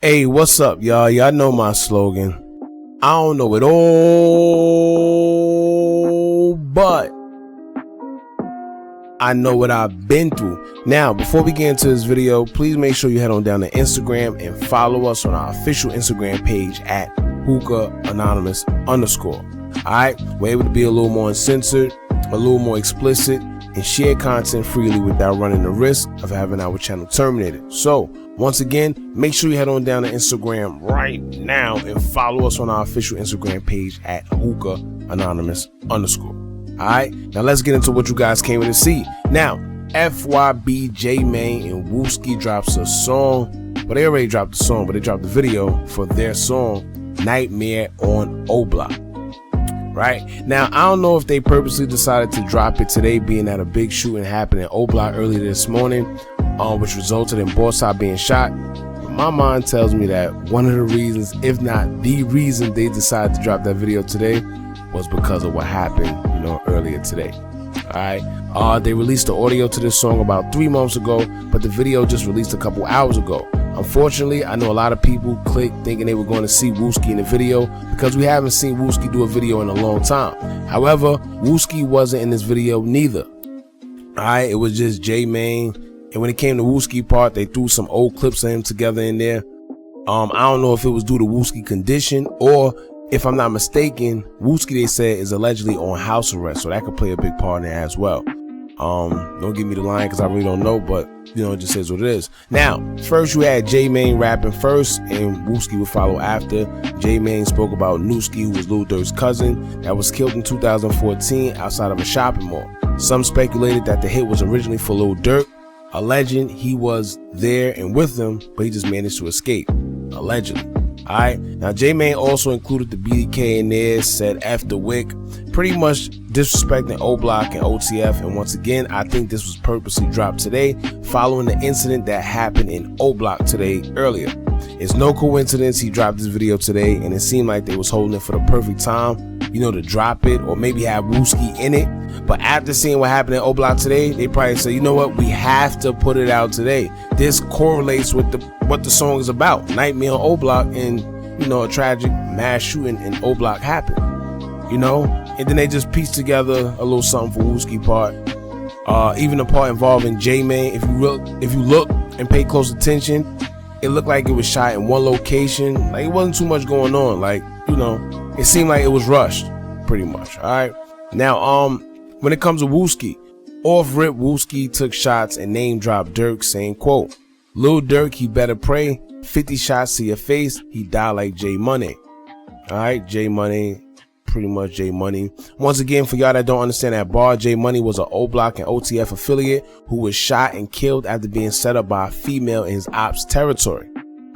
Hey, what's up, y'all? Y'all know my slogan. I don't know it all, but I know what I've been through. Now, before we get into this video, please make sure you head on down to Instagram and follow us on our official Instagram page at hookah_anonymous_. Alright, we're able to be a little more uncensored, a little more explicit, and share content freely without running the risk of having our channel terminated. So, once again, make sure you head on down to Instagram right now and follow us on our official Instagram page at hookah_anonymous_. Alright, now let's get into what you guys came in to see. Now, FYB, J-Mane, and Wooski drops a song. Well, they already dropped the song, but they dropped the video for their song, Nightmare, on OBlock. Right now, I don't know if they purposely decided to drop it today, being that a big shooting happened in OBlock earlier this morning, which resulted in Borsai being shot. But my mind tells me that one of the reasons, if not the reason, they decided to drop that video today was because of what happened, earlier today. Alright, they released the audio to this song about 3 months ago, but the video just released a couple hours ago. Unfortunately, I know a lot of people clicked thinking they were going to see Wooski in the video because we haven't seen Wooski do a video in a long time. However, Wooski wasn't in this video neither. Alright, it was just J-Mane, and when it came to Wooski part, they threw some old clips of him together in there. I don't know if it was due to Wooski condition, or if I'm not mistaken, Wooski, they said, is allegedly on house arrest, so that could play a big part in there as well. Don't give me the line because I really don't know, but it just says what it is. Now, first you had J-Mane rapping first, and Wooski would follow after. J-Mane spoke about Nuski, who was Lil Durk's cousin, that was killed in 2014 outside of a shopping mall. Some speculated that the hit was originally for Lil Durk. A legend, he was there and with them, but he just managed to escape, allegedly. Alright, now J-Mane also included the BDK in there, said F the Wick, pretty much disrespecting OBlock and OTF, and once again, I think this was purposely dropped today, following the incident that happened in OBlock today earlier. It's no coincidence he dropped this video today, and it seemed like they was holding it for the perfect time, to drop it, or maybe have Wooski in it. But after seeing what happened in OBlock today, they probably say, you know what, we have to put it out today. This correlates with what the song is about. Nightmare on OBlock, and a tragic mass shooting in OBlock happened. And then they just pieced together a little something for Wooski part. Even the part involving J-Mane, if you look and pay close attention, it looked like it was shot in one location. Like, it wasn't too much going on. Like, it seemed like it was rushed, pretty much. Alright. Now, when it comes to Wooski, off rip, Wooski took shots and name dropped Durk, saying, quote, Lil Durk, he better pray. 50 shots to your face, he died like J Money. Alright, J Money, pretty much J Money. Once again, for y'all that don't understand that bar, J Money was an OBlock and OTF affiliate who was shot and killed after being set up by a female in his ops territory.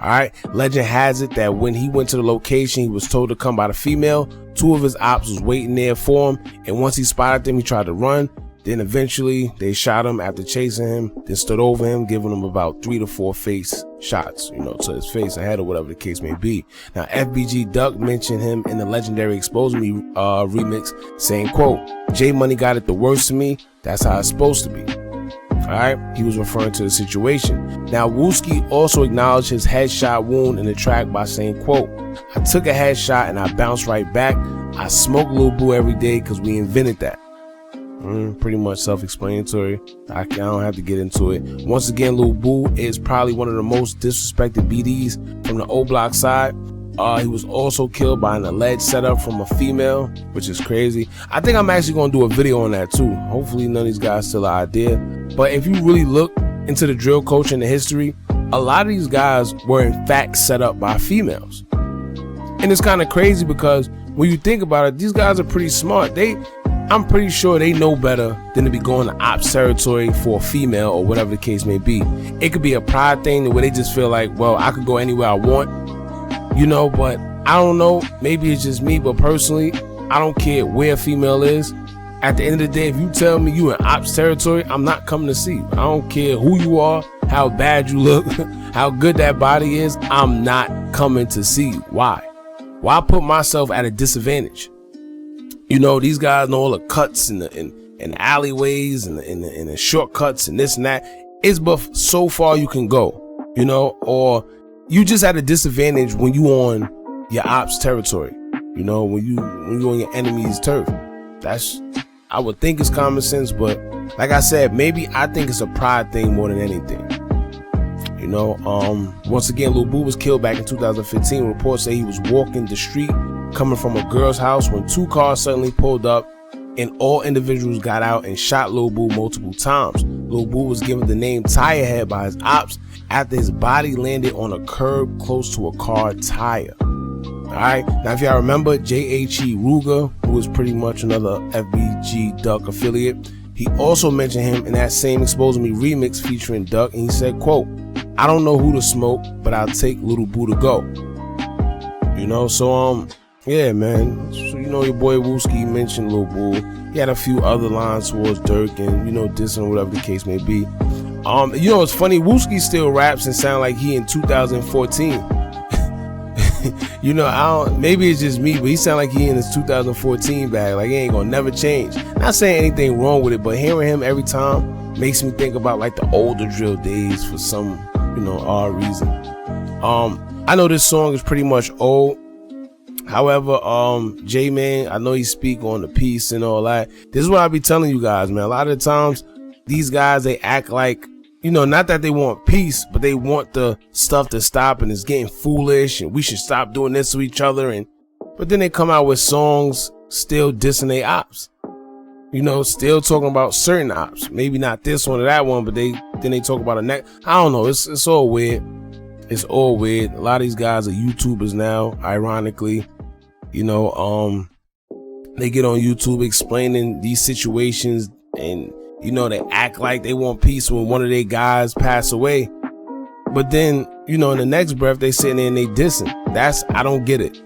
Alright, legend has it that when he went to the location, he was told to come by the female. 2 of his ops was waiting there for him, and once he spotted them, he tried to run. Then eventually they shot him after chasing him, then stood over him, giving him about 3 to 4 face shots, to his face, or head, or whatever the case may be. Now, FBG Duck mentioned him in the legendary Expose Me remix, saying, quote, J Money got it the worst of me, that's how it's supposed to be. Alright, he was referring to the situation. Now, Wooski also acknowledged his headshot wound in the track by saying, quote, I took a headshot and I bounced right back. I smoke Lil Boo every day because we invented that. Pretty much self-explanatory. I don't have to get into it. Once again, Lil Boo is probably one of the most disrespected BDs from the OBlock side. He was also killed by an alleged setup from a female, which is crazy. I think I'm actually going to do a video on that too. Hopefully none of these guys still an idea. But if you really look into the drill culture and the history, a lot of these guys were in fact set up by females. And it's kind of crazy because when you think about it, these guys are pretty smart. I'm pretty sure they know better than to be going to ops territory for a female or whatever the case may be. It could be a pride thing where they just feel like, well, I could go anywhere I want, but I don't know. Maybe it's just me, but personally, I don't care where a female is. At the end of the day, if you tell me you in ops territory, I'm not coming to see you. I don't care who you are, how bad you look, how good that body is. I'm not coming to see you. Why? Why put myself at a disadvantage? These guys know all the cuts and the alleyways and the shortcuts and this and that. It's but so far you can go, or you just at a disadvantage when you on your ops territory. You know, when you on your enemy's turf. That's, I would think it's common sense, but like I said, maybe I think it's a pride thing more than anything. You know, once again, Lil Boo was killed back in 2015. Reports say he was walking the street coming from a girl's house when 2 cars suddenly pulled up and all individuals got out and shot Lil Boo multiple times. Lil Boo was given the name Tire Head by his ops after his body landed on a curb close to a car tire. Alright, now if y'all remember, J.H.E. Ruger, who was pretty much another FBG Duck affiliate, he also mentioned him in that same Exposing Me remix featuring Duck, and he said, quote, "I don't know who to smoke, but I'll take Lil Boo to go." You know, so yeah, man. So, you know, your boy Wooski mentioned Lil Boo. He had a few other lines towards Durk and, you know, Dissin, whatever the case may be. You know, it's funny, Wooski still raps and sound like he in 2014. You know, maybe it's just me, but he sound like he in his 2014 bag. Like, he ain't gonna never change. Not saying anything wrong with it, but hearing him every time makes me think about like the older drill days for some, you know, odd reason. I know this song is pretty much old. However, J-Man, I know he speak on the peace and all that. This is what I be telling you guys, man. A lot of the times, these guys, they act like, you know, not that they want peace, but they want the stuff to stop and it's getting foolish and we should stop doing this to each other. But then they come out with songs still dissing their ops. You know, still talking about certain ops. Maybe not this one or that one, but then they talk about a next. I don't know. It's all weird. It's all weird. A lot of these guys are YouTubers now, ironically. You know, they get on YouTube explaining these situations and, you know, they act like they want peace when one of their guys pass away. But then, you know, in the next breath, they sitting there and they dissing. I don't get it.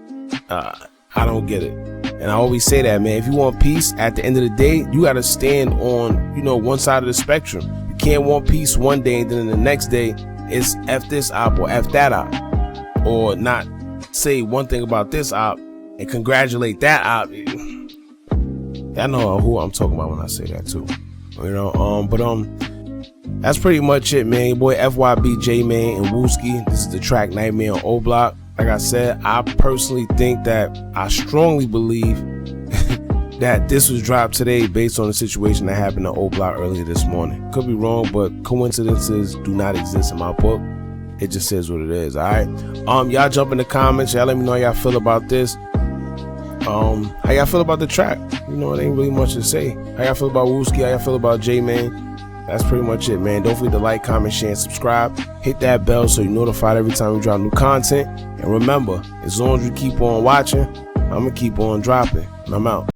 I don't get it. And I always say that, man, if you want peace, at the end of the day, you got to stand on, you know, one side of the spectrum. You can't want peace one day and then the next day it's F this op or F that op. Or not say one thing about this op and congratulate that op. Y'all know who I'm talking about when I say that too. You know, that's pretty much it, man. Your boy FYB, J-Man, and Wooski. This is the track Nightmare on OBlock. Like I said, I personally think that, I strongly believe that this was dropped today based on the situation that happened to OBlock earlier this morning. Could be wrong, but coincidences do not exist in my book. It just says what it is, all right? Y'all jump in the comments. Y'all let me know how y'all feel about this. How y'all feel about the track? You know, it ain't really much to say. How y'all feel about Wooski? How y'all feel about J-Man? That's pretty much it, man. Don't forget to like, comment, share, and subscribe. Hit that bell so you're notified every time we drop new content. And remember, as long as you keep on watching, I'm going to keep on dropping. And I'm out.